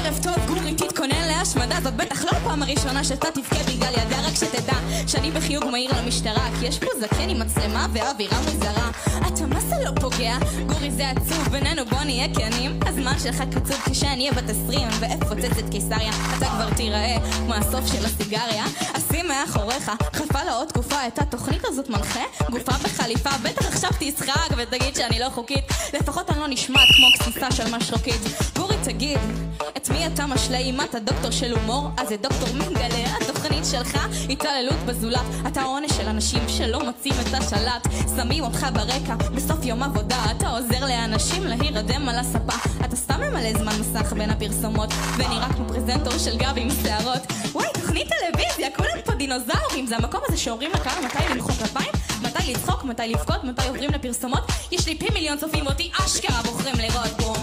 ערב טוב גורי, תתכונן להשמדה. זאת בטח לא הפעם הראשונה שאתה תבכה בגלל ידע, רק שתדע שאני בחיוג מהיר למשטרה, כי יש פה זקן עם מצלמה ואווירה מוזרה. אתה מה זה לא פוגע? גורי זה עצוב, בינינו בוא נהיה כנים. הזמן שלך קצוב כשאני אהיה בת 20 ואפוצץ את קיסריה. אתה כבר תיראה כמו הסוף של הסיגריה. אשים מאחוריך, חלפה לו עוד תקופה, את התוכנית הזאת מנחה גופה בחליפה. בטח עכשיו תשחק ותגיד שאני לא חוקית, לפחות אני לא נשמעת כמו כסיסה של משרוקית. גורי תגיד, את מי אתה משלה? אם אתה דוקטור של הומור, אז זה דוקטור מגלה. התוכנית שלך התעללות בזולת, אתה עונש של אנשים שלא מוצאים את השלט. שמים אותך ברקע בסוף יום עבודה, אתה עוזר לאנשים להירדם על הספה. אתה סתם ממלא זמן מסך בין הפרסומות ונראה כמו פרזנטור של גבי עם שערות. וואי, תוכנית טלוויזיה, כולם פה דינוזאורים. זה המקום הזה שאומרים לקהל מתי למחוא כפיים, מתי לצחוק, מתי לבכות, מתי עוברים לפרסומות. יש לי פי מיליון צופים ואותי אשכרה בוחרים לראות בו.